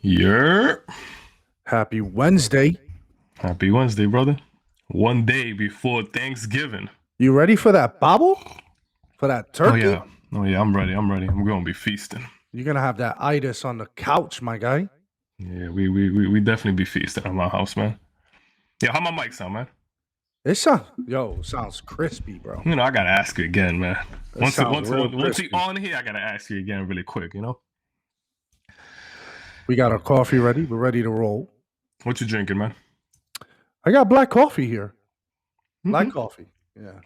Yer. Happy Wednesday. Happy Wednesday, brother. One day before Thanksgiving. You ready for that bobble? For that Oh turkey? yeah. Oh yeah, I'm ready. I'm gonna be feasting. You're gonna have that itis on the couch, my guy. Yeah, we definitely be feasting at my house, man. Yeah, how my mic sound, man? It sounds crispy, bro. You know, I gotta ask you again, man. It Once sounds real you crispy. on here, I gotta ask you again really quick, you know? We got our coffee ready. We're ready to roll. What you drinking, man? I got black coffee here. Black Mm-hmm. coffee. Yeah.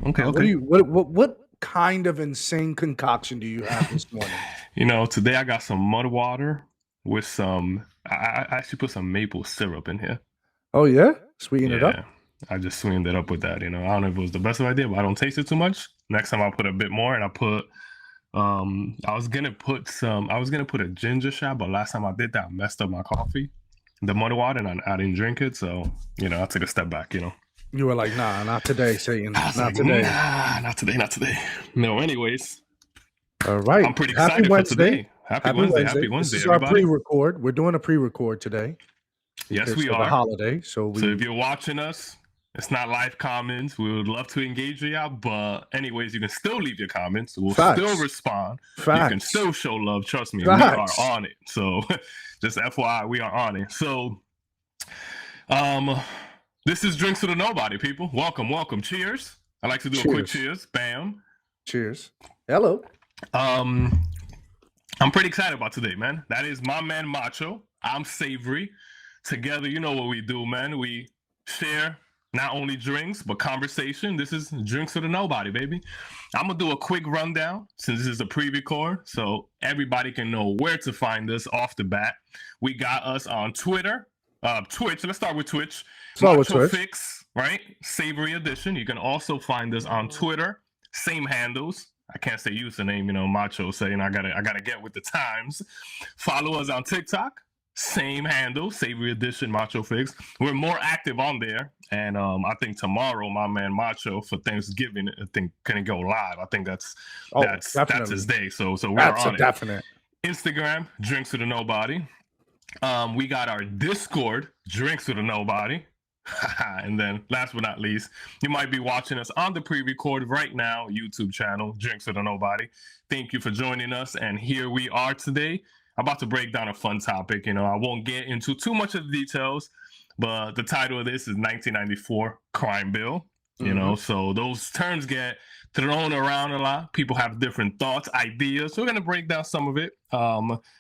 Okay, What do okay. you what kind of insane concoction do you have this morning? You know, today I got some mud water with some I actually put some maple syrup in here. Oh yeah? Sweeten it up. Yeah, I just sweetened it up with that. You know, I don't know if it was the best idea, but I don't taste it too much. Next time I'll put a bit more, and I was gonna put a ginger shot, but last time I did that, I messed up my coffee, the mud water, and I didn't drink it. So you know, I took a step back. You know, You were like, nah, not today, Satan. I was Not like, today. nah, not today, not today. No, anyways, All right. I'm pretty Happy excited for Wednesday. today. Happy This Wednesday, is our everybody. pre-record. We're doing a pre-record today Yes, because we of the are. holiday. So So we if you're watching us, it's not live comments. We would love to engage with y'all, but anyways, you can still leave your comments. We'll Facts. still respond. You Facts. can still show love. Trust me, Facts. we are on it. So just FYI, we are on it. So this is Drinks with a Nobody, people. Welcome. Cheers. I like to do a quick cheers. Bam. Cheers. Hello. I'm pretty excited about today, man. That is my man Macho. I'm Savory. Together, you know what we do, man. We share not only drinks, but conversation. This is Drinks with a Nobody, baby. I'm going to do a quick rundown since this is a pre-record, so everybody can know where to find us off the bat. We got us on Twitter, Twitch. Let's start with Twitch. Macho Fix, right? Savory Edition. You can also find us on Twitter. Same handles. I can't say username, you know, Macho saying I gotta get with the times. Follow us on TikTok. Same handle, Savory Edition, Macho Fix. We're more active on there, and I think tomorrow, my man Macho for Thanksgiving, I think can go live. I think that's his day. So we're on it. Definite. Instagram, Drinks with a Nobody. We got our Discord, Drinks with a Nobody. And then last but not least, you might be watching us on the pre-record right now, YouTube channel, Drinks with a Nobody. Thank you for joining us. And here we are today. I'm about to break down a fun topic. You know, I won't get into too much of the details, but the title of this is 1994 Crime Bill. You know, so those terms get thrown around a lot. People have different thoughts, ideas. So we're going to break down some of it.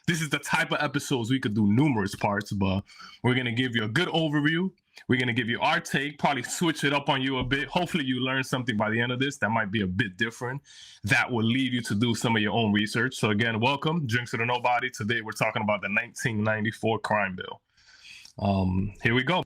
This is the type of episodes we could do numerous parts, but we're going to give you a good overview. We're going to give you our take, probably switch it up on you a bit. Hopefully you learn something by the end of this that might be a bit different. That will lead you to do some of your own research. So again, welcome, Drinks with a Nobody. Today we're talking about the 1994 Crime Bill. Here we go.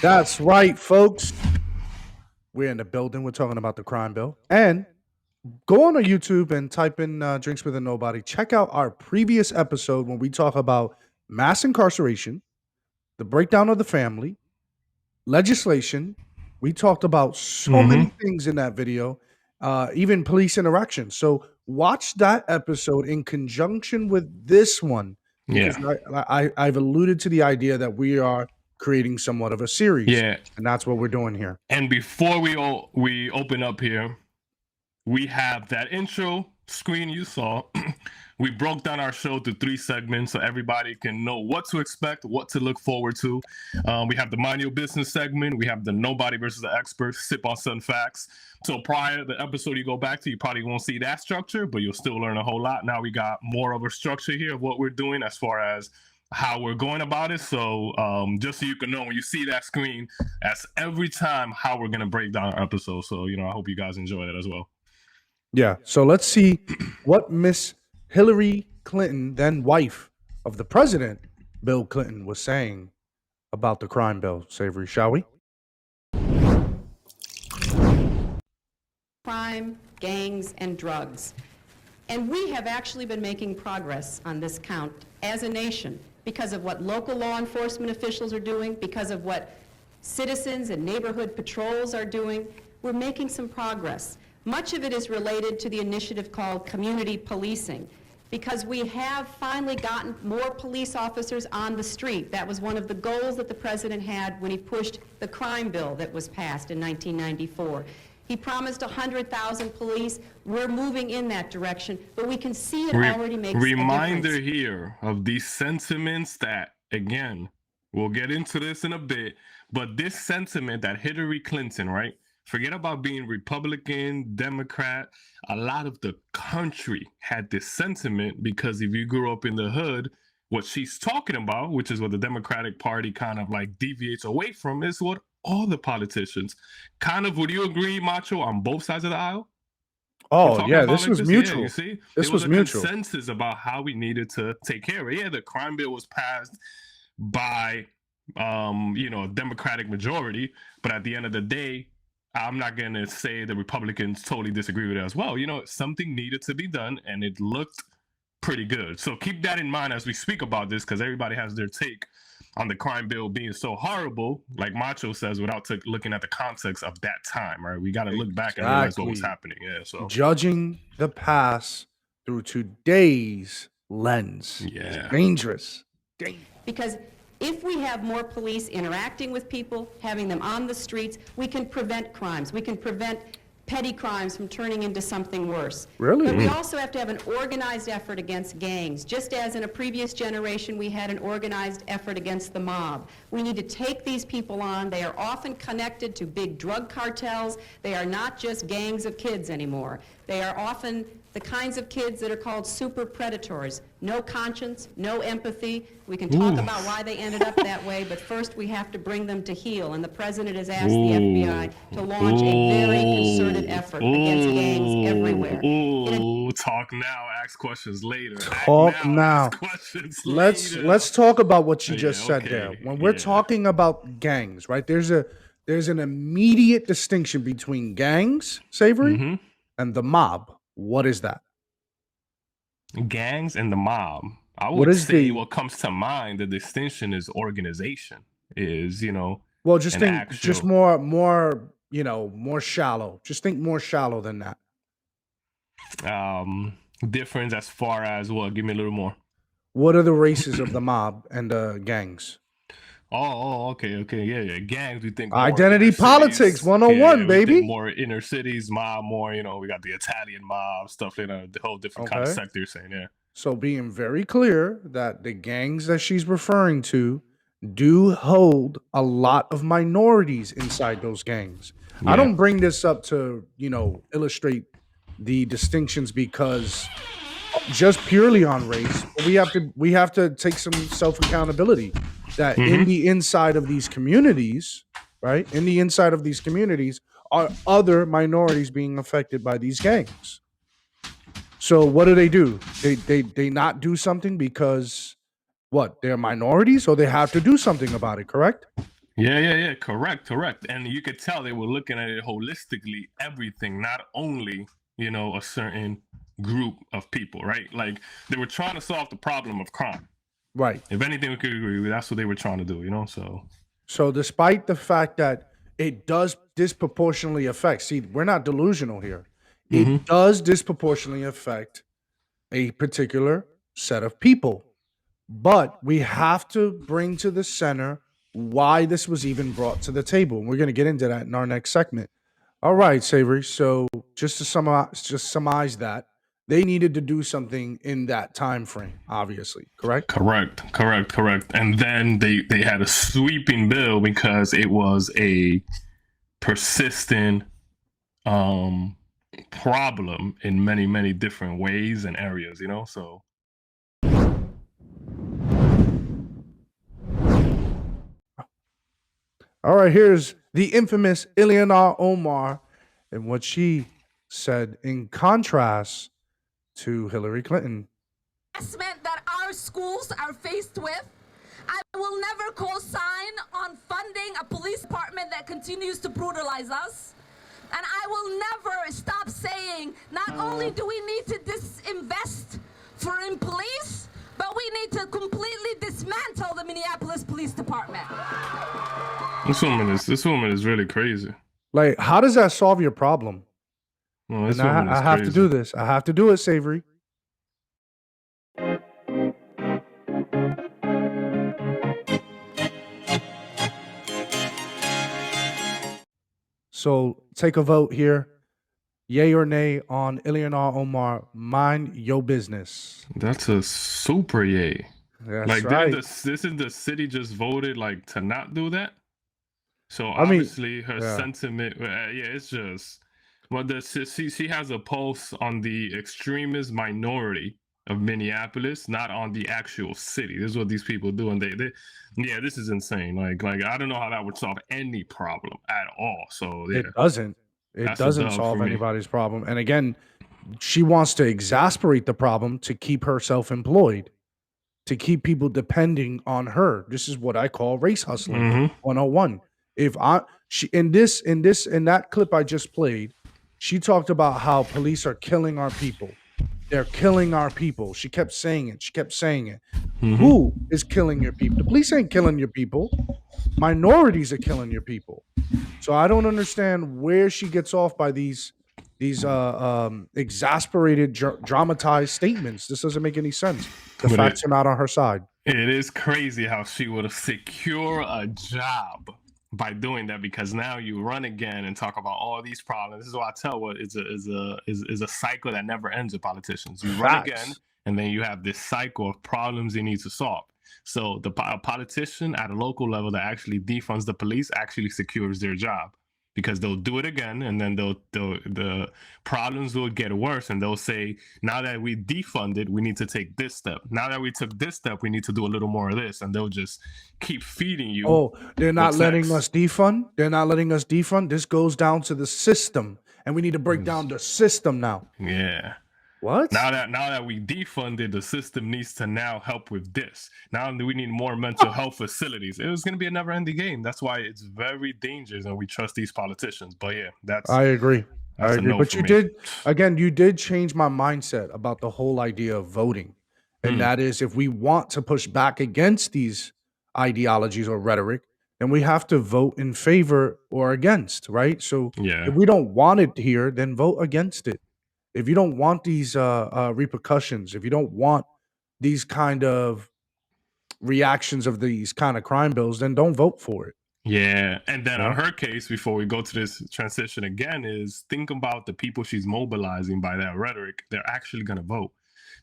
That's right, folks. We're in the building. We're talking about the crime bill. And go on to YouTube and type in Drinks with a Nobody. Check out our previous episode when we talk about mass incarceration, the breakdown of the family, legislation. We talked about so many things in that video, even police interaction. So watch that episode in conjunction with this one. Because I've alluded to the idea that we are creating somewhat of a series. Yeah. And that's what we're doing here. And before we open up here, we have that intro screen you saw. We broke down our show to 3 segments so everybody can know what to expect, what to look forward to. We have the Mind Your Business segment. We have the Nobody versus the Expert, Sip on Sun Facts. So prior to the episode you go back to, you probably won't see that structure, but you'll still learn a whole lot. Now we got more of a structure here of what we're doing as far as how we're going about it. So just so you can know, when you see that screen, that's every time how we're going to break down our episode. So, you know, I hope you guys enjoy that as well. Yeah. So let's see what Miss Hillary Clinton, then wife of the president, Bill Clinton, was saying about the crime bill, Savory, shall we? Crime, gangs, and drugs. And we have actually been making progress on this count as a nation because of what local law enforcement officials are doing, because of what citizens and neighborhood patrols are doing. We're making some progress. Much of it is related to the initiative called community policing, because we have finally gotten more police officers on the street. That was one of the goals that the president had when he pushed the crime bill that was passed in 1994. He promised 100,000 police. We're moving in that direction, but we can see it already makes a Reminder difference. here of these sentiments that, again, we'll get into this in a bit, but this sentiment that Hillary Clinton, right? Forget about being Republican, Democrat. A lot of the country had this sentiment because if you grew up in the hood, what she's talking about, which is what the Democratic Party kind of like deviates away from, is what all the politicians kind of, would you agree, Macho, on both sides of the aisle? We're Oh, talking yeah, about this like was this. Yeah, you mutual. see, there This was was a mutual. consensus about how we needed to take care of it. Yeah, the crime bill was passed by a Democratic majority, but at the end of the day, I'm not going to say the Republicans totally disagree with it as well. Something needed to be done, and it looked pretty good. So keep that in mind as we speak about this, because everybody has their take on the crime bill being so horrible, like Macho says, without looking at the context of that time, right? We got to look back and realize what was Exactly. happening. Yeah, so Judging the past through today's lens is yeah. dangerous. Because if we have more police interacting with people, having them on the streets, we can prevent crimes. We can prevent petty crimes from turning into something worse. Really? But we also have to have an organized effort against gangs, just as in a previous generation we had an organized effort against the mob. We need to take these people on. They are often connected to big drug cartels. They are not just gangs of kids anymore. They are often the kinds of kids that are called super predators. No conscience, no empathy. We can talk about why they ended up that way, but first we have to bring them to heel. And the president has asked the FBI to launch a very concerted effort against gangs everywhere. Talk now, ask questions later. Talk now. Ask questions Let's later. let's talk about what you just Yeah, said there. okay, When we're yeah. talking about gangs, right? There's an immediate distinction between gangs, Savory, Mhm. and the mob. What is that? Gangs and the mob. I What would is say the what comes to mind, the distinction is organization. Is well, just an think just actual more shallow. Just think more shallow than that. difference as far as what? Give me a little more. What are the races of the mob and the gangs? Okay, yeah. Gangs, we think more Identity inner politics cities. Yeah, 101, we think baby. more inner cities, mob, more, we got the Italian mob, stuff, the whole different kind of Okay. sector saying, yeah. So being very clear that the gangs that she's referring to do hold a lot of minorities inside those gangs. I Yeah. don't bring this up to, illustrate the distinctions because just purely on race, but we have to take some self-accountability that in the inside of these communities, right? In the inside of these communities are other minorities being affected by these gangs. So what do? They not do something because what? They're minorities, or they have to do something about it, correct? Yeah. Correct. And you could tell they were looking at it holistically, everything, not only, a certain group of people, right? Like they were trying to solve the problem of crime. Right. If anything, we could agree with that's what they were trying to do, So despite the fact that it does disproportionately affect, see, we're not delusional here. It does disproportionately affect a particular set of people. But we have to bring to the center why this was even brought to the table. And we're going to get into that in our next segment. All right, Savory. So just to surmise that, they needed to do something in that time frame, obviously, correct? Correct. And then they had a sweeping bill because it was a persistent problem in many different ways and areas, so All right, here's the infamous Ileana Omar and what she said in contrast to Hillary Clinton. That our schools are faced with. I will never co-sign on funding a police department that continues to brutalize us. And I will never stop saying, not only do we need to disinvest in police, but we need to completely dismantle the Minneapolis Police Department. This woman is really crazy. Like, how does that solve your problem? Well, this And woman is I have to crazy. do this. I have to do it, Savory. So take a vote here. Yay or nay on Ileana Omar, mind your business. That's a super yay. That's like, right. this is the city just voted like to not do that. So I mean, obviously her yeah. sentiment, it's just. Well, she has a pulse on the extremist minority of Minneapolis, not on the actual city. This is what these people do, and yeah, this is insane. Like I don't know how that would solve any problem at all. So yeah, It doesn't. It That's a doesn't dub solve for me. anybody's problem. And again, she wants to exasperate the problem to keep herself employed, to keep people depending on her. This is what I call race hustling Mhm. 101. If I she in that clip I just played, she talked about how police are killing our people. They're killing our people. She kept saying it. She kept saying it. Mhm. Who is killing your people? The police ain't killing your people. Minorities are killing your people. So I don't understand where she gets off by these exasperated, dramatized statements. This doesn't make any sense. The But facts are not on her side. It is crazy how she would secure a job by doing that, because now you run again and talk about all these problems. This is what I tell what is a cycle that never ends with politicians. You run Facts. again, and then you have this cycle of problems you need to solve. So a politician at a local level that actually defunds the police actually secures their job, because they'll do it again, and then the problems will get worse, and they'll say, now that we defunded, we need to take this step. Now that we took this step, we need to do a little more of this, and they'll just keep feeding you. Oh, they're not what's letting next. us defund. They're not letting us defund. This goes down to the system, and we need to break down the system now. Yeah. What? Now that we defunded, the system needs to now help with this. Now we need more mental health facilities. It was going to be a never-ending game. That's why it's very dangerous, and we trust these politicians. But yeah, I agree. that's I a agree. no But for you me. did change my mindset about the whole idea of voting. And that is, if we want to push back against these ideologies or rhetoric, then we have to vote in favor or against, right? So Yeah. if we don't want it here, then vote against it. If you don't want these repercussions, if you don't want these kind of reactions of these kind of crime bills, then don't vote for it. Yeah, and then Yeah. on her case, before we go to this transition again, is think about the people she's mobilizing by that rhetoric. They're actually going to vote,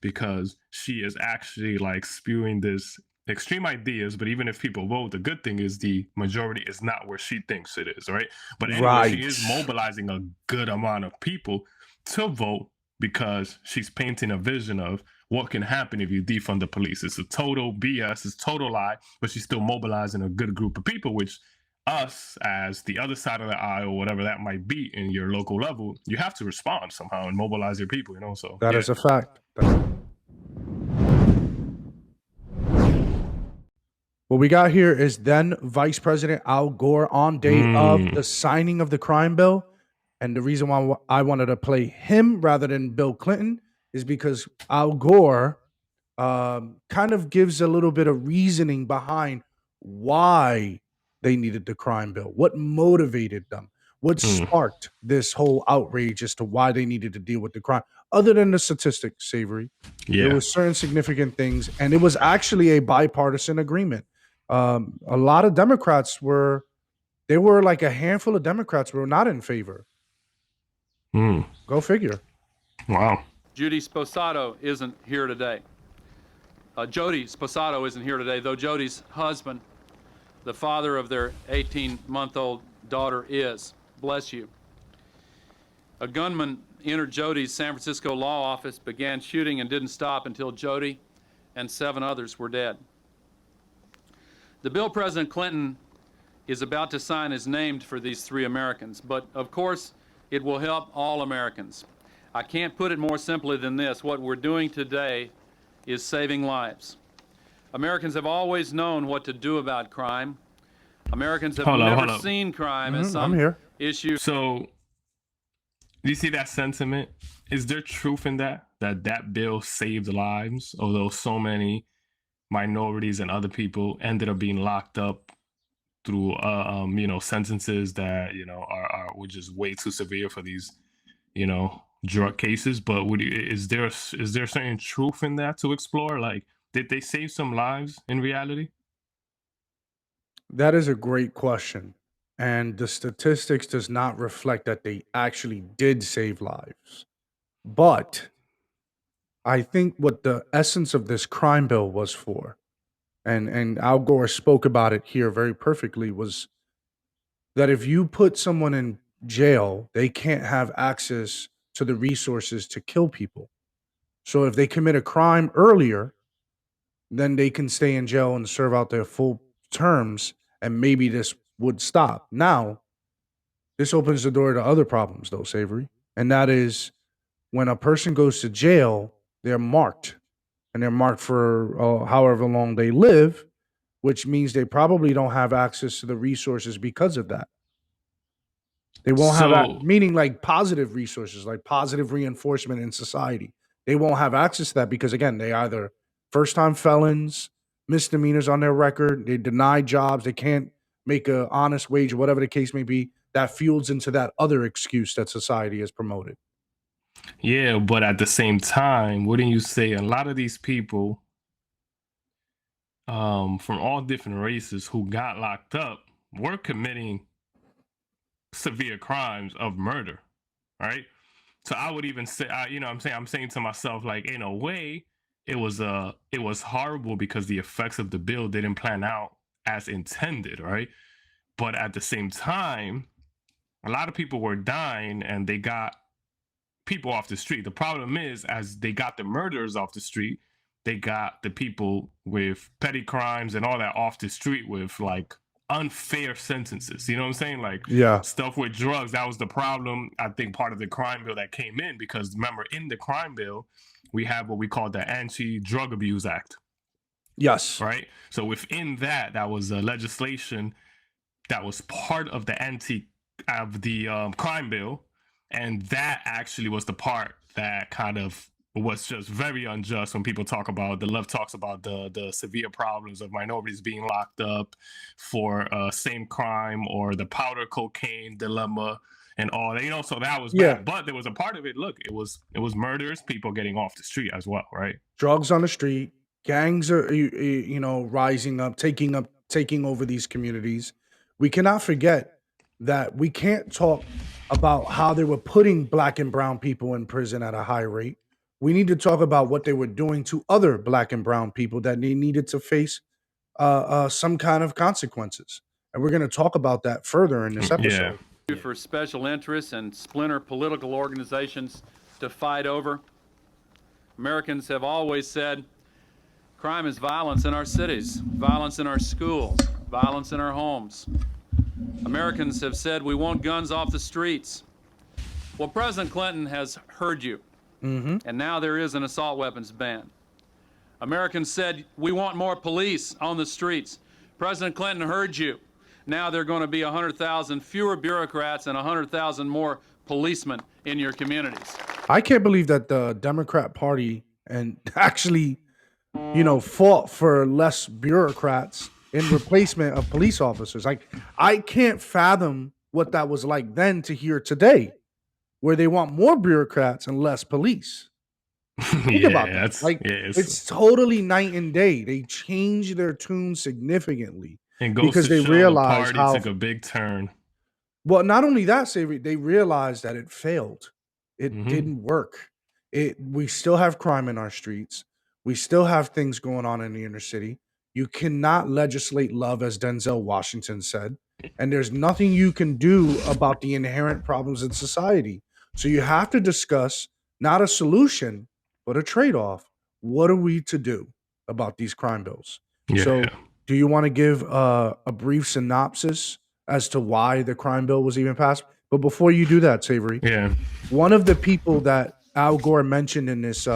because she is actually like spewing this extreme ideas. But even if people vote, the good thing is the majority is not where she thinks it is, right? But anyway, she is mobilizing a good amount of people to vote, because she's painting a vision of what can happen if you defund the police. It's a total BS, it's total lie, but she's still mobilizing a good group of people, which us, as the other side of the aisle, whatever that might be in your local level, you have to respond somehow and mobilize your people, So That is a fact. What we got here is then Vice President Al Gore on day of the signing of the crime bill. And the reason why I wanted to play him rather than Bill Clinton is because Al Gore kind of gives a little bit of reasoning behind why they needed the crime bill, what motivated them, what sparked this whole outrage as to why they needed to deal with the crime, other than the statistics, Savory. Yeah. There were certain significant things, and it was actually a bipartisan agreement. A lot of Democrats there were like a handful of Democrats were not in favor. Go figure. Wow. Judy Sposato isn't here today. Jody Sposato isn't here today, though Jody's husband, the father of their 18-month-old daughter, is. Bless you. A gunman entered Jody's San Francisco law office, began shooting, and didn't stop until Jody and 7 others were dead. The bill President Clinton is about to sign is named for these 3 Americans, but of course, It will help all Americans. I can't put it more simply than this. What we're doing today is saving lives. Americans have always known what to do about crime. Americans have Hold never up. seen crime as I'm some here. issue. So, do you see that sentiment? Is there truth in that? That bill saved lives, although so many minorities and other people ended up being locked up through, sentences that were just way too severe for these, drug cases. But is there certain truth in that to explore? Like, did they save some lives in reality? That is a great question. And the statistics does not reflect that they actually did save lives. But I think what the essence of this crime bill was for, and Al Gore spoke about it here very perfectly, was that if you put someone in jail, they can't have access to the resources to kill people. So if they commit a crime earlier, then they can stay in jail and serve out their full terms, and maybe this would stop. Now, this opens the door to other problems, though, Savory. And that is when a person goes to jail, they're marked, and they're marked for however long they live, which means they probably don't have access to the resources because of that. They won't have So, meaning like positive resources, like positive reinforcement in society. They won't have access to that because again, they either first time felons, misdemeanors on their record, they deny jobs, they can't make a honest wage, whatever the case may be. That fuels into that other excuse that society has promoted. yeah, but at the same time, wouldn't you say a lot of these people from all different races who got locked up were committing severe crimes of murder, right? So I would even say, I'm saying to myself, like, in a way, it was horrible because the effects of the bill didn't plan out as intended, right? But at the same time, a lot of people were dying and they got people off the street. The problem is, as they got the murderers off the street, they got the people with petty crimes and all that off the street with like unfair sentences. You know what I'm saying? Like Yeah. stuff with drugs. That was the problem. I think part of the crime bill that came in because remember, in the crime bill, we have what we call the Anti-Drug Abuse Act, Yes. right? So within that, that was a legislation that was part of the crime bill, and that actually was the part that kind of was just very unjust when people talk about the left talks about the severe problems of minorities being locked up for same crime or the powder cocaine dilemma and all that, so that was Yeah. bad. But there was a part of it, look, it was murders, people getting off the street as well, right? Drugs on the street, gangs are rising up, taking over these communities. We cannot forget that we can't talk about how they were putting black and brown people in prison at a high rate. We need to talk about what they were doing to other black and brown people that they needed to face some kind of consequences. And we're going to talk about that further in this Yeah. episode. For special interests and splinter political organizations to fight over. Americans have always said crime is violence in our cities, violence in our schools, violence in our homes. Americans have said we want guns off the streets. Well, President Clinton has heard you, and now there is an assault weapons ban. Americans said we want more police on the streets. President Clinton heard you. Now there are going to be 100,000 fewer bureaucrats and 100,000 more policemen in your communities. I can't believe that the Democrat Party and actually, fought for less bureaucrats in replacement of police officers. Like, I can't fathom what that was like then to hear today, where they want more bureaucrats and less police. Think about that. Like, it's totally night and day. They change their tune significantly It goes because to they show realize the party how. took a big turn. Well, not only that, Savory, they realized that it failed. It Mhm. didn't work. We still have crime in our streets. We still have things going on in the inner city. You cannot legislate love, as Denzel Washington said, and there's nothing you can do about the inherent problems in society. So you have to discuss not a solution, but a trade-off. What are we to do about these crime bills? Yeah. So, do you want to give a brief synopsis as to why the crime bill was even passed? But before you do that, Savory, Yeah. one of the people that Al Gore mentioned in this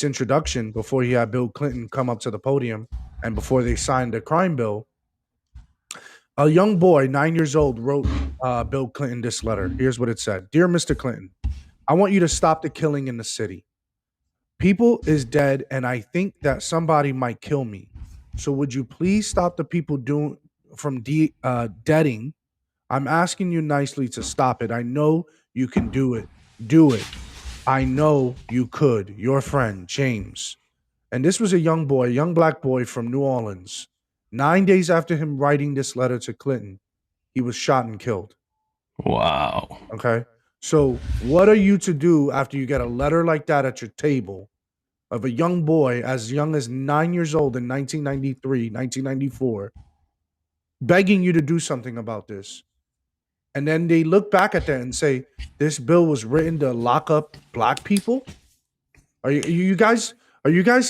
introduction before he had Bill Clinton come up to the podium and before they signed the crime bill, a young boy, 9 years old, wrote Bill Clinton this letter. Here's what it said: "Dear Mr. Clinton, I want you to stop the killing in the city. People is dead, and I think that somebody might kill me. So would you please stop the people deading? I'm asking you nicely to stop it. I know you can do it. Do it. I know you could. Your friend, James." And this was a young boy, a young black boy from New Orleans. 9 days after him writing this letter to Clinton, he was shot and killed. Wow. Okay. So, what are you to do after you get a letter like that at your table of a young boy as young as 9 years old in 1993, 1994, begging you to do something about this? And then they look back at that and say, this bill was written to lock up black people? Are you guys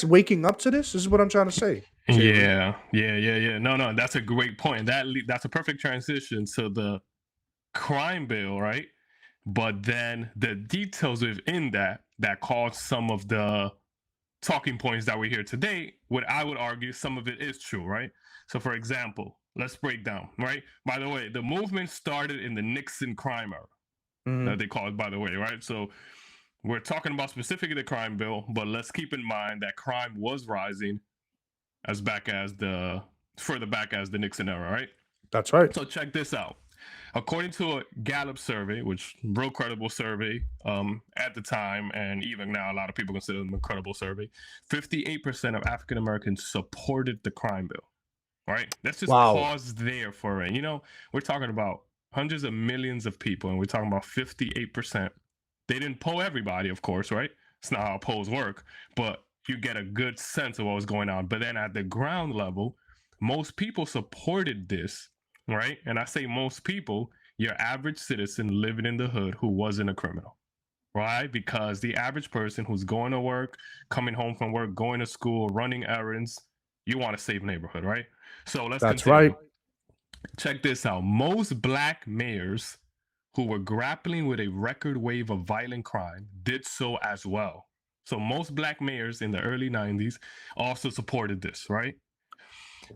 waking up to this? This is what I'm trying to say. Savory. Yeah. No, that's a great point. That's a perfect transition to the crime bill, right? But then the details within that caused some of the talking points that we hear today, what I would argue some of it is true, right? So for example, let's break down, right? By the way, the movement started in the Nixon crime era, that they call it, by the way, right? So we're talking about specifically the crime bill, but let's keep in mind that crime was rising further back as the Nixon era, right? That's right. So check this out. According to a Gallup survey, which real credible survey at the time, and even now a lot of people consider them a credible survey, 58% of African Americans supported the crime bill, right? Let's just Wow. pause there for it. We're talking about hundreds of millions of people, and we're talking about 58%. They didn't poll everybody, of course, right? It's not how polls work, but you get a good sense of what was going on. But then at the ground level, most people supported this, right? And I say most people, your average citizen living in the hood who wasn't a criminal, right? Because the average person who's going to work, coming home from work, going to school, running errands, you want a safe neighborhood, right? So let's That's continue. right. Check this out. Most black mayors who were grappling with a record wave of violent crime did so as well. So most black mayors in the early 90s also supported this, right?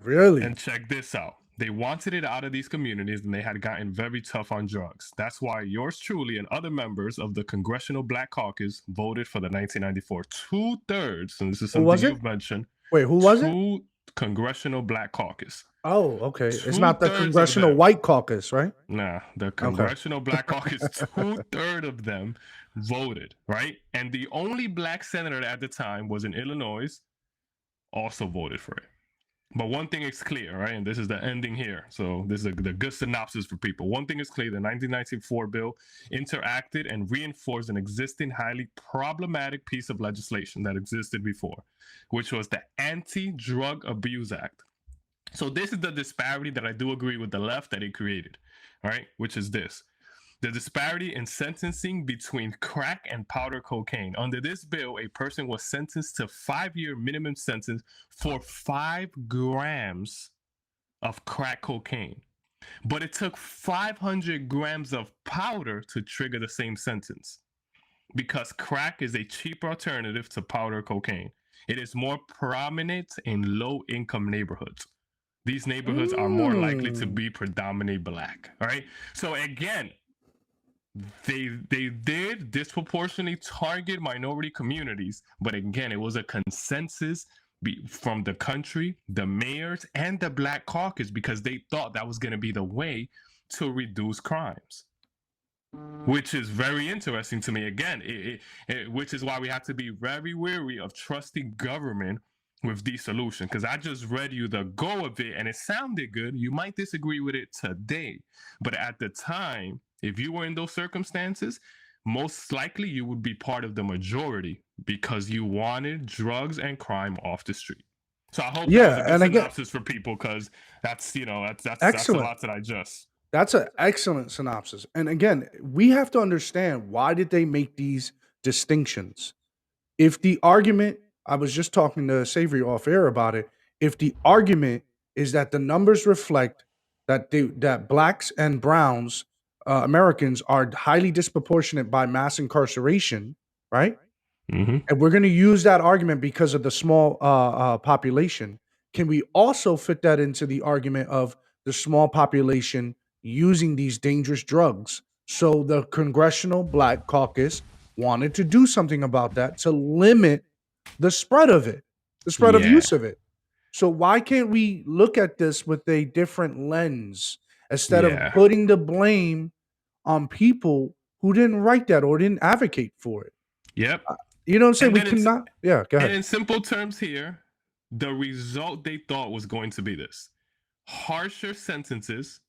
Really? And check this out. They wanted it out of these communities and they had gotten very tough on drugs. That's why yours truly and other members of the Congressional Black Caucus voted for the 1994. 2/3, and this is Who was something it? you've mentioned. Wait, who was it? Congressional Black Caucus. Oh, okay. It's not the 2/3 of Congressional them. White Caucus, right? Nah, the Congressional Black Caucus, 2/3 of them voted, right? And the only black senator at the time was in Illinois, also voted for it. But one thing is clear, right? And this is the ending here. So this is the good synopsis for people. One thing is clear: the 1994 bill interacted and reinforced an existing highly problematic piece of legislation that existed before, which was the Anti-Drug Abuse Act. So this is the disparity that I do agree with the left that it created, right? Which is this: the disparity in sentencing between crack and powder cocaine. Under this bill, a person was sentenced to 5-year minimum sentence for 5 grams of crack cocaine. But it took 500 grams of powder to trigger the same sentence, because crack is a cheaper alternative to powder cocaine. It is more prominent in low-income neighborhoods. These neighborhoods are more likely to be predominantly black. All right. So again, they did disproportionately target minority communities, but again, it was a consensus from the country, the mayors, and the Black Caucus, because they thought that was going to be the way to reduce crimes, which is very interesting to me. Again, which is why we have to be very wary of trusting government with these solutions, because I just read you the go of it and it sounded good. You might disagree with it today, but at the time, if you were in those circumstances, most likely you would be part of the majority because you wanted drugs and crime off the street. So I hope that was a good synopsis for people, because that's a lot to digest. That's an excellent synopsis. And again, we have to understand, why did they make these distinctions? If the argument, I was just talking to Savory off air about it, if the argument is that the numbers reflect that blacks and browns Americans are highly disproportionate by mass incarceration, right? Hmm. And we're going to use that argument because of the small population. Can we also fit that into the argument of the small population using these dangerous drugs? So the Congressional Black Caucus wanted to do something about that to limit the spread of it, the spread of Yeah. use of it. So why can't we look at this with a different lens instead of Yeah. putting the blame on people who didn't write that or didn't advocate for it? Yep. You know what I'm saying? And We then it's cannot. Yeah, go and ahead. in simple terms here, the result they thought was going to be this: harsher sentences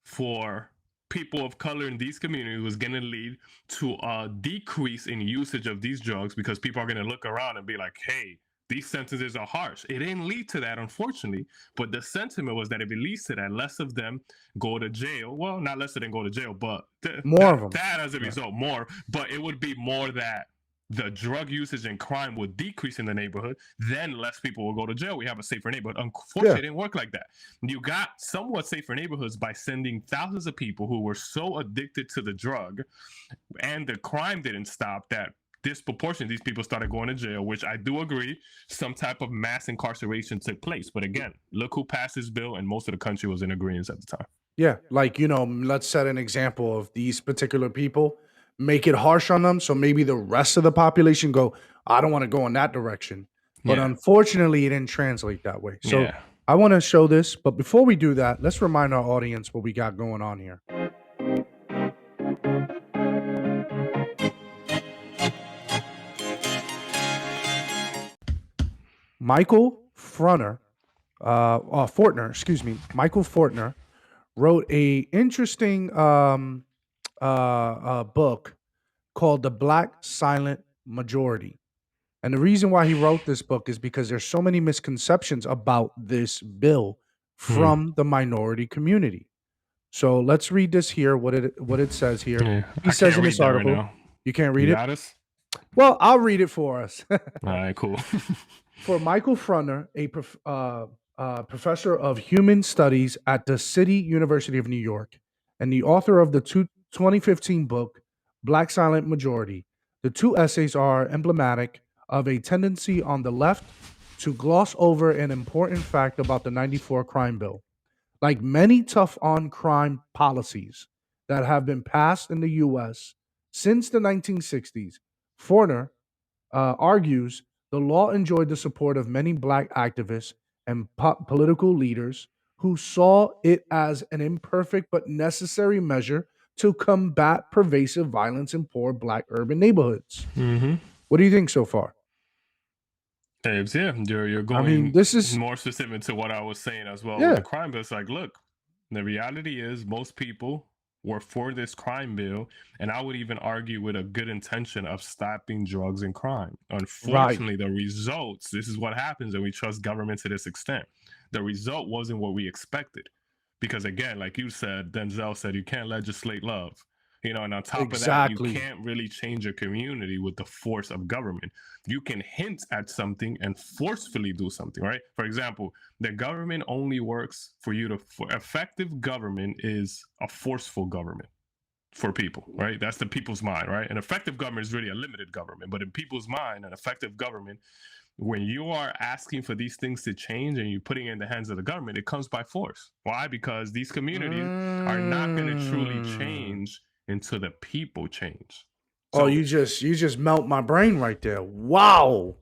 for people of color in these communities was going to lead to a decrease in usage of these drugs because people are going to look around and be like, hey, these sentences are harsh. It didn't lead to that, unfortunately, but the sentiment was that if it leads to that, less of them go to jail. Well, not less of them go to jail, but More of them. that as a Yeah. result, more, but it would be more that the drug usage and crime would decrease in the neighborhood, then less people will go to jail. We have a safer neighborhood. Unfortunately, Yeah. it didn't work like that. You got somewhat safer neighborhoods by sending thousands of people who were so addicted to the drug and the crime didn't stop that disproportionately these people started going to jail, which I do agree some type of mass incarceration took place. But again, look who passed this bill, and most of the country was in agreement at the time. Yeah. Like, let's set an example of these particular people, make it harsh on them. So maybe the rest of the population go, I don't want to go in that direction. But Yeah. unfortunately, it didn't translate that way. So Yeah. I want to show this. But before we do that, let's remind our audience what we got going on here. Michael Fortner, Michael Fortner wrote a interesting book called The Black Silent Majority. And the reason why he wrote this book is because there's so many misconceptions about this bill from the minority community. So let's read this here, what it says here. Yeah. He I says can't in read this that right article, now. you can't read You it? got us? Well, I'll read it for us. All right, cool. For Michael Frunner, a professor of human studies at the City University of New York, and the author of the 2015 book, Black Silent Majority, the two essays are emblematic of a tendency on the left to gloss over an important fact about the 94 crime bill. Like many tough on crime policies that have been passed in the US since the 1960s, Forner argues the law enjoyed the support of many black activists and political leaders who saw it as an imperfect but necessary measure to combat pervasive violence in poor black urban neighborhoods. Mm-hmm. What do you think so far? Abe's, yeah, you're going I mean, this is more specific to what I was saying as well with Yeah. the crime bill. It's like, look, the reality is most people were for this crime bill, and I would even argue with a good intention of stopping drugs and crime. Unfortunately, the results, this is what happens when we trust government to this extent. The result wasn't what we expected. Because again, like you said, Denzel said, you can't legislate love. And on top Exactly. of that, you can't really change a community with the force of government. You can hint at something and forcefully do something, right? For example, the government only works for effective government is a forceful government for people, right? That's the people's mind, right? An effective government is really a limited government, but in people's mind, an effective government, when you are asking for these things to change and you're putting it in the hands of the government, it comes by force. Why? Because these communities are not going to truly change until the people change. Oh, you just melt my brain right there. Wow.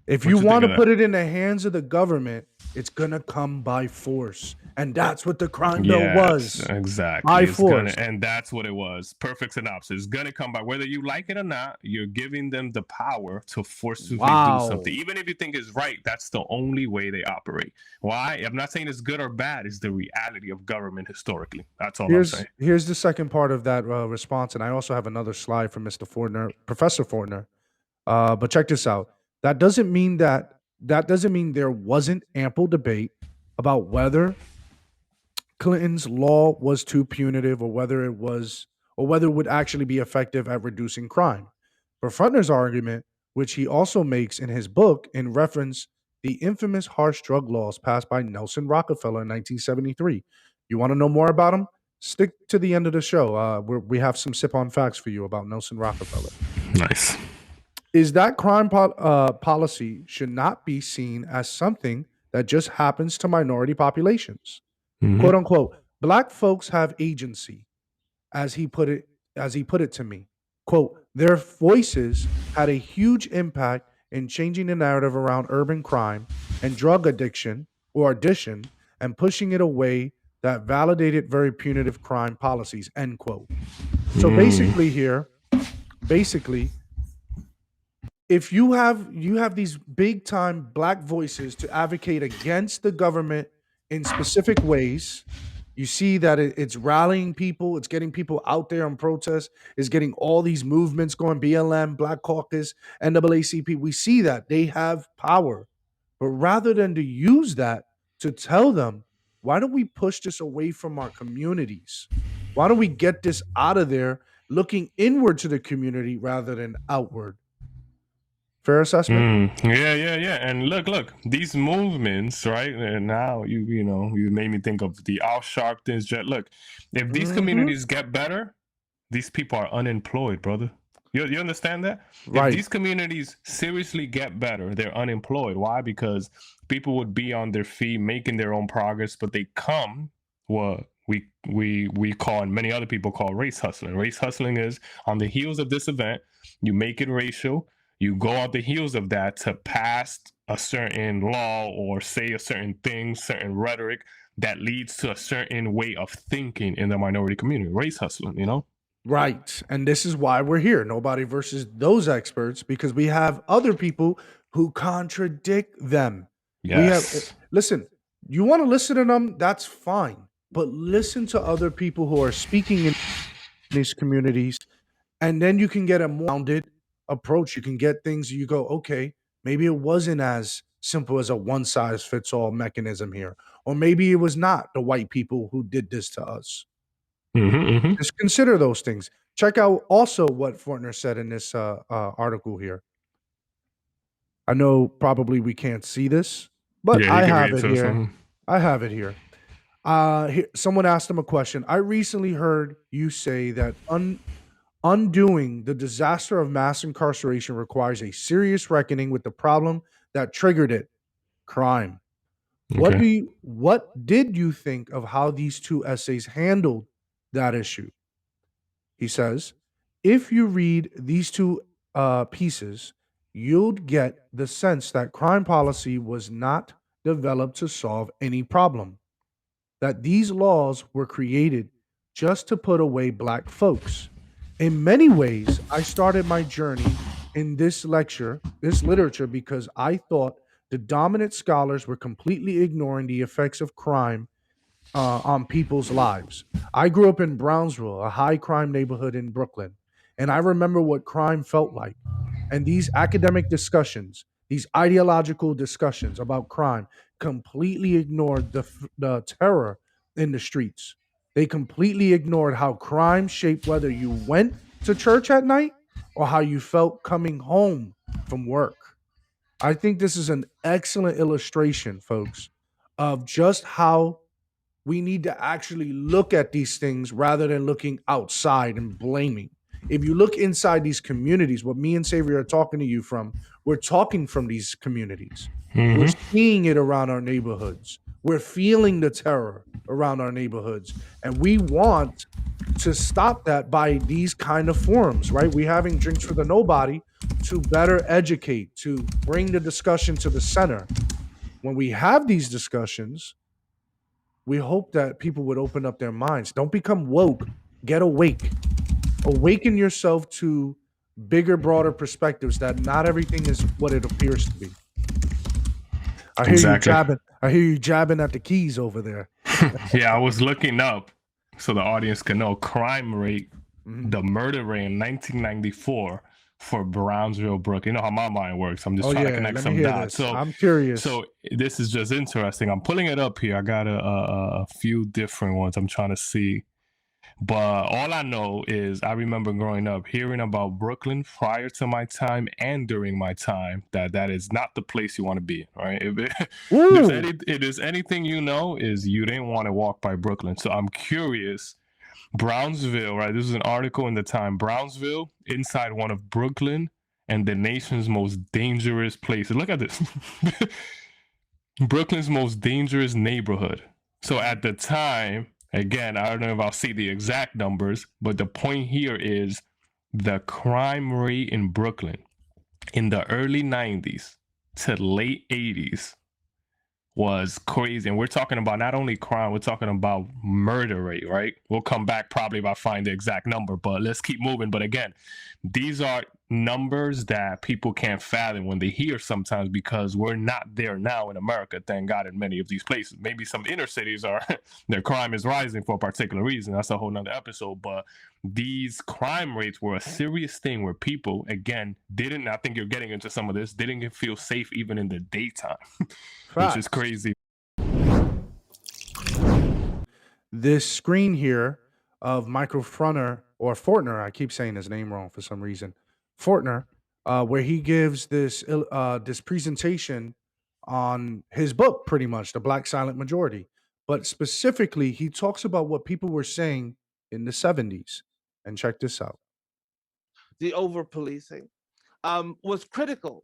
If you want to put it in the hands of the government, it's gonna come by force, and that's what the crime bill was. Exactly. By force. And that's what it was. Perfect synopsis. It's gonna come by whether you like it or not. You're giving them the power to forcibly do something, even if you think it's right. That's the only way they operate. Why? I'm not saying it's good or bad. It's the reality of government historically. That's all I'm saying. Here's the second part of that response, and I also have another slide from Mr. Fortner, Professor Fortner. But check this out. That doesn't mean there wasn't ample debate about whether Clinton's law was too punitive or whether it would actually be effective at reducing crime. For Frutner's argument, which he also makes in his book in reference the infamous harsh drug laws passed by Nelson Rockefeller in 1973. You want to know more about them? Stick to the end of the show. We have some sip-on facts for you about Nelson Rockefeller. Nice. Is that crime policy should not be seen as something that just happens to minority populations. Mhm. Quote unquote, black folks have agency, as he put it to me. Quote, their voices had a huge impact in changing the narrative around urban crime and drug addiction or addition and pushing it away that validated very punitive crime policies, end quote. So basically, if you have these big time black voices to advocate against the government in specific ways, you see that it's rallying people, it's getting people out there on protest, it's getting all these movements going, BLM, Black Caucus, NAACP. We see that they have power, but rather than to use that to tell them, why don't we push this away from our communities? Why don't we get this out of there, looking inward to the community rather than outward? Fair assessment? Yeah. And look, these movements, right? And now you made me think of the Al Sharptons. Look, if these Mhm. communities get better, these people are unemployed, brother. You understand that? If Right. these communities seriously get better, they're unemployed. Why? Because people would be on their feet, making their own progress, but they come what we call and many other people call race hustling. Race hustling is on the heels of this event, you make it racial, you go on the heels of that to pass a certain law or say a certain thing, certain rhetoric that leads to a certain way of thinking in the minority community. Race hustling. Right. And this is why we're here. Nobody versus those experts, because we have other people who contradict them. We have, Yes. listen, you want to listen to them, that's fine. But listen to other people who are speaking in these communities, and then you can get a more rounded approach. You can get things you go, okay, maybe it wasn't as simple as a one size fits all mechanism here. Or maybe it was not the white people who did this to us. Mm-hmm. Just consider those things. Check out also what Fortner said in this article here. I know probably we can't see this, but Yeah, you I can read have it it to us. here. I have it here. Someone asked him a question. I recently heard you say that undoing the disaster of mass incarceration requires a serious reckoning with the problem that triggered it, crime. Okay. What did you think of how these two essays handled that issue? He says, if you read these two pieces, you'll get the sense that crime policy was not developed to solve any problem, that these laws were created just to put away black folks. In many ways, I started my journey in this literature, because I thought the dominant scholars were completely ignoring the effects of crime on people's lives. I grew up in Brownsville, a high crime neighborhood in Brooklyn, and I remember what crime felt like. And these academic discussions, these ideological discussions about crime, completely ignored the terror in the streets. They completely ignored how crime shaped whether you went to church at night or how you felt coming home from work. I think this is an excellent illustration, folks, of just how we need to actually look at these things rather than looking outside and blaming. If you look inside these communities, what me and Savory are talking to you from, we're talking from these communities. We're Mm-hmm. seeing it around our neighborhoods. We're feeling the terror around our neighborhoods. And we want to stop that by these kind of forums, right? We're having Drinks for the Nobody to better educate, to bring the discussion to the center. When we have these discussions, we hope that people would open up their minds. Don't become woke. Get awake. Awaken yourself to bigger, broader perspectives that not everything is what it appears to be. I hear you Exactly. jabbing. I hear you jabbing at the keys over there. Yeah, I was looking up so the audience can know crime rate, Mhm. the murder rate in 1994 for Brownsville, Brook. You know how my mind works. I'm just Oh trying to yeah, connect let me some hear dots. this. So, I'm curious. so this is just interesting. I'm pulling it up here. I got a few different ones I'm trying to see. But all I know is I remember growing up hearing about Brooklyn prior to my time and during my time that is not the place you want to be, right? Ooh, It is anything is you didn't want to walk by Brooklyn. So I'm curious Brownsville, right? This is an article in the Time. Brownsville, inside one of Brooklyn and the nation's most dangerous places. Look at this. Brooklyn's most dangerous neighborhood. So at the time, again, I don't know if I'll see the exact numbers, but the point here is the crime rate in Brooklyn in the early 90s to late 80s was crazy. And we're talking about not only crime, we're talking about murder rate, right? We'll come back probably if I find the exact number, but let's keep moving. But again, these are numbers that people can't fathom when they hear sometimes, because we're not there now in America, thank God, in many of these places. Maybe some inner cities are, their crime is rising for a particular reason. That's a whole nother episode. But these crime rates were a serious thing where people, again, didn't, I think you're getting into some of this, didn't feel safe even in the daytime, which is crazy. This screen here of Michael Fronter, or Fortner, I keep saying his name wrong for some reason, Fortner, where he gives this this presentation on his book, pretty much, The Black Silent Majority. But specifically, he talks about what people were saying in the 70s. And check this out. The over policing was critical.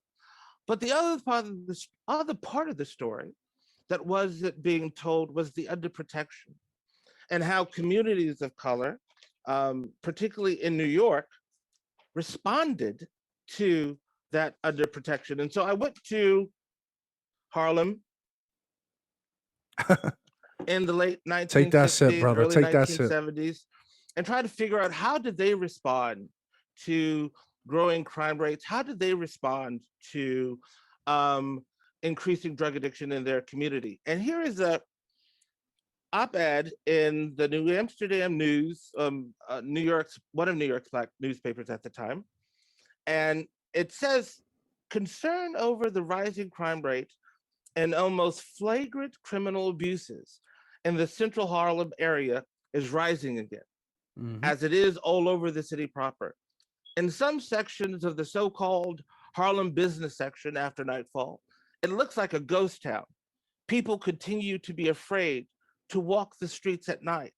But the other part of the story that wasn't being told was the underprotection, and how communities of color, particularly in New York, responded to that underprotection. And so I went to Harlem in the late 1960s, Take that sip, brother. early Take that sip. 1970s, and try to figure out, how did they respond to growing crime rates? How did they respond to increasing drug addiction in their community? And here is a op-ed in the New Amsterdam News, New York's, one of New York's black newspapers at the time. And it says, concern over the rising crime rate and almost flagrant criminal abuses in the central Harlem area is rising again, as it is all over the city proper. In some sections of the so-called Harlem business section after nightfall, it looks like a ghost town. People continue to be afraid to walk the streets at night.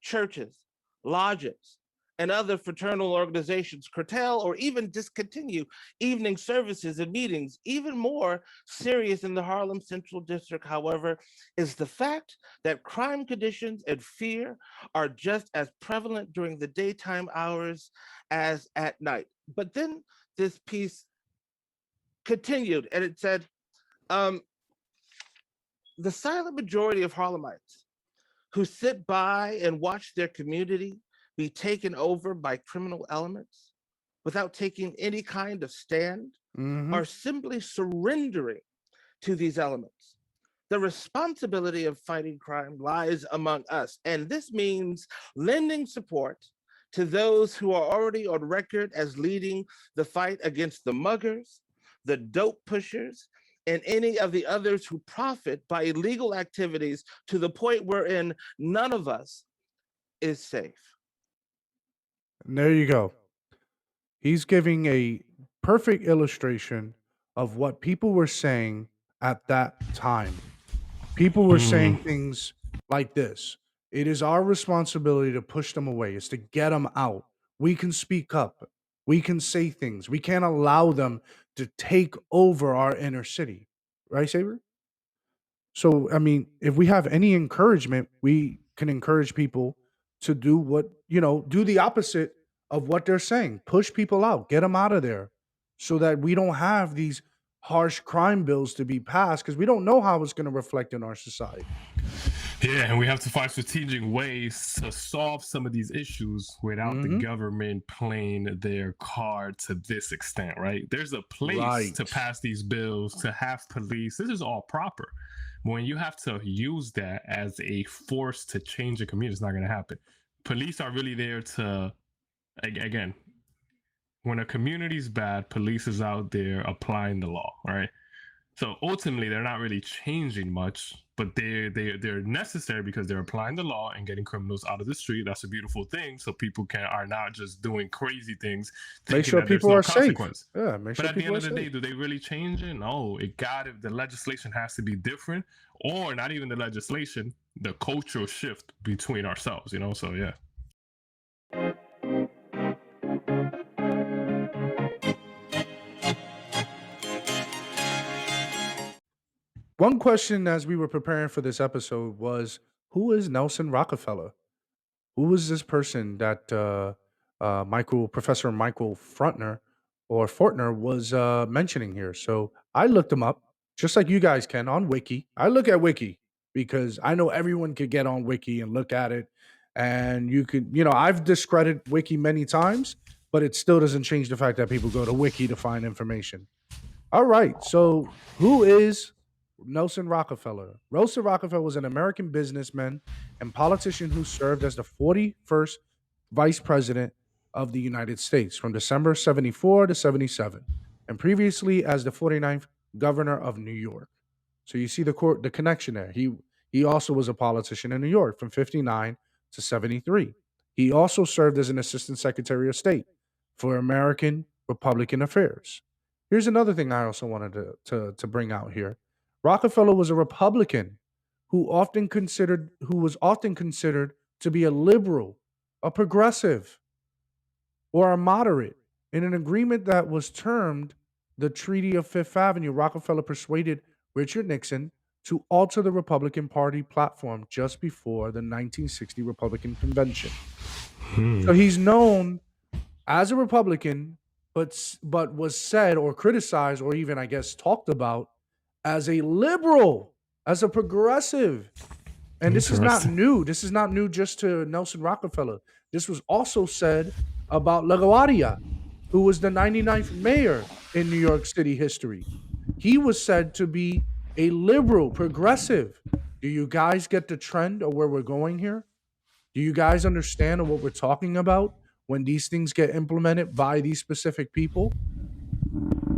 Churches, lodges, and other fraternal organizations curtail or even discontinue evening services and meetings. Even more serious in the Harlem Central District, however, is the fact that crime conditions and fear are just as prevalent during the daytime hours as at night. But then this piece continued, and it said, the silent majority of Harlemites who sit by and watch their community be taken over by criminal elements without taking any kind of stand are simply surrendering to these elements. The responsibility of fighting crime lies among us, and this means lending support to those who are already on record as leading the fight against the muggers, the dope pushers, and any of the others who profit by illegal activities to the point wherein none of us is safe. And there you go. He's giving a perfect illustration of what people were saying at that time. People were saying things like this: it is our responsibility to push them away, it's to get them out. We can speak up, we can say things, we can't allow them to take over our inner city. Right, Saber? So, I mean, if we have any encouragement, we can encourage people to do what, do the opposite of what they're saying. Push people out, get them out of there, so that we don't have these harsh crime bills to be passed, because we don't know how it's going to reflect in our society. Yeah, and we have to find strategic ways to solve some of these issues without the government playing their card to this extent, right? There's a place to pass these bills, to have police. This is all proper. When you have to use that as a force to change a community, it's not going to happen. Police are really there to, again, when a community's bad, police is out there applying the law, right? So ultimately, they're not really changing much, but they're necessary because they're applying the law and getting criminals out of the street. That's a beautiful thing. So people are not just doing crazy things. Make sure people are safe. Yeah, make sure people are safe. But at the end of the day, do they really change it? No, the legislation has to be different, or not even the legislation, the cultural shift between ourselves, So yeah. One question as we were preparing for this episode was, who is Nelson Rockefeller? Who was this person that Professor Michael Fortner was mentioning here? So I looked him up, just like you guys can on Wiki. I look at Wiki because I know everyone could get on Wiki and look at it. And you could, I've discredited Wiki many times, but it still doesn't change the fact that people go to Wiki to find information. All right. So, who is Nelson Rockefeller? Nelson Rockefeller was an American businessman and politician who served as the 41st vice president of the United States from December 74 to 77, and previously as the 49th governor of New York. So you see the connection there. He also was a politician in New York from 59 to 73. He also served as an assistant secretary of state for American Republican Affairs. Here's another thing I also wanted to bring out here. Rockefeller was a Republican who was often considered to be a liberal, a progressive, or a moderate. In an agreement that was termed the Treaty of Fifth Avenue, Rockefeller persuaded Richard Nixon to alter the Republican Party platform just before the 1960 Republican Convention. So he's known as a Republican, but was said or criticized or even, I guess, talked about as a liberal, as a progressive. And this is not Interesting. new. This is not new just to Nelson Rockefeller. This was also said about LaGuardia, who was the 99th mayor in New York City history. He was said to be a liberal, progressive. Do you guys get the trend of where we're going here? Do you guys understand what we're talking about when these things get implemented by these specific people?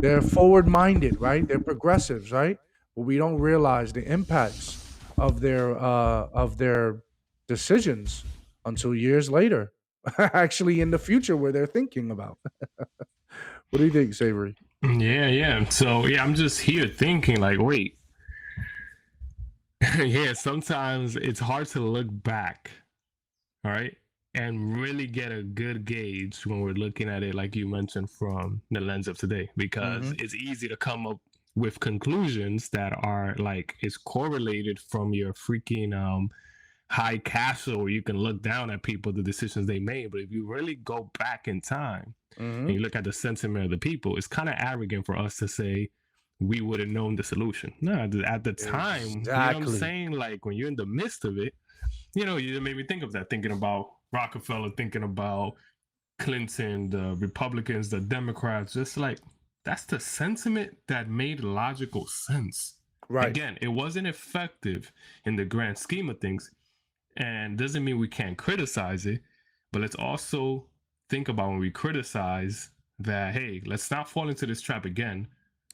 They're forward minded, right? They're progressives, right? But we don't realize the impacts of their decisions until years later. Actually, in the future, where they're thinking about. What do you think, Savory? Yeah, yeah. So yeah, I'm just here thinking like, wait. Yeah, sometimes it's hard to look back, all right, and really get a good gauge when we're looking at it, like you mentioned, from the lens of today, because Mm-hmm. it's easy to come up with conclusions that are like it's correlated from your freaking high castle where you can look down at people, the decisions they made. But if you really go back in time Mm-hmm. and you look at the sentiment of the people, it's kind of arrogant for us to say we would have known the solution. No, at the time, you know what I'm Exactly. saying? Like when you're in the midst of it, you made me think of that, thinking about Rockefeller, thinking about Clinton, the Republicans, the Democrats, just like that's the sentiment that made logical sense. Right. Again, it wasn't effective in the grand scheme of things, and doesn't mean we can't criticize it, but let's also think about when we criticize that, hey, let's not fall into this trap again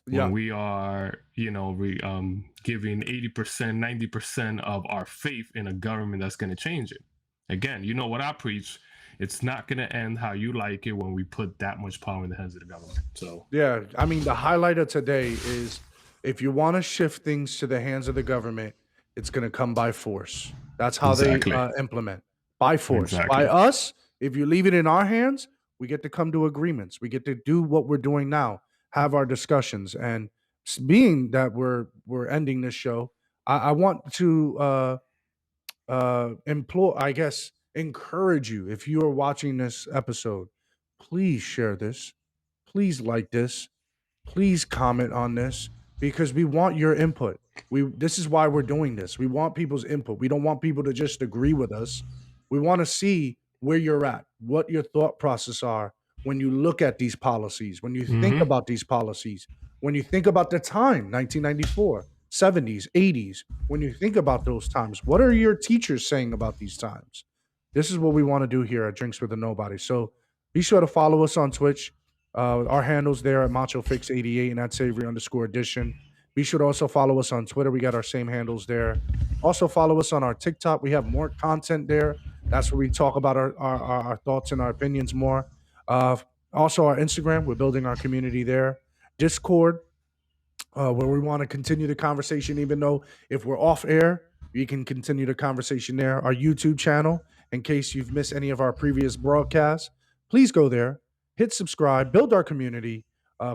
when Yeah. we are, giving 80%, 90% of our faith in a government that's going to change it. Again, you know what I preach. It's not going to end how you like it when we put that much power in the hands of the government. So, Yeah, I mean, the highlight of today is if you want to shift things to the hands of the government, it's going to come by force. That's how they exactly. implement by force. By Exactly. us, if you leave it in our hands, we get to come to agreements. We get to do what we're doing now, have our discussions. And being that we're ending this show, I want to implore, I guess, encourage you. If you are watching this episode, please share this. Please like this, please comment on this because we want your input. This is why we're doing this. We want people's input. We don't want people to just agree with us. We want to see where you're at, what your thought process are when you look at these policies, when you think Mm-hmm. about these policies, when you think about the time, 1994, 70s, 80s, when you think about those times, what are your teachers saying about these times? This is what we want to do here at Drinks with the Nobody. So be sure to follow us on Twitch. Our handles there at MachoFix88 and at Savory_edition. Be sure to also follow us on Twitter. We got our same handles there. Also follow us on our TikTok. We have more content there. That's where we talk about our thoughts and our opinions more. Uh, Also our Instagram. We're building our community there. Discord, where we want to continue the conversation, even though if we're off air, we can continue the conversation there. Our YouTube channel, in case you've missed any of our previous broadcasts. Please go there, hit subscribe, build our community,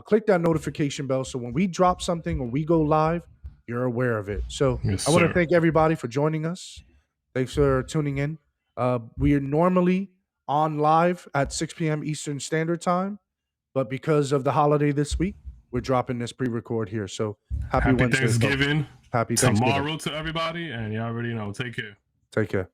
click that notification bell so when we drop something or we go live, you're aware of it. So Yes, I want to sir. thank everybody for joining us. Thanks for tuning in. We are normally on live at 6 p.m. Eastern Standard Time, but because of the holiday this week, we're dropping this pre-record here. So happy Wednesday, folks. Thanksgiving Happy Thanksgiving. tomorrow to everybody, and you already know. Take care. Take care.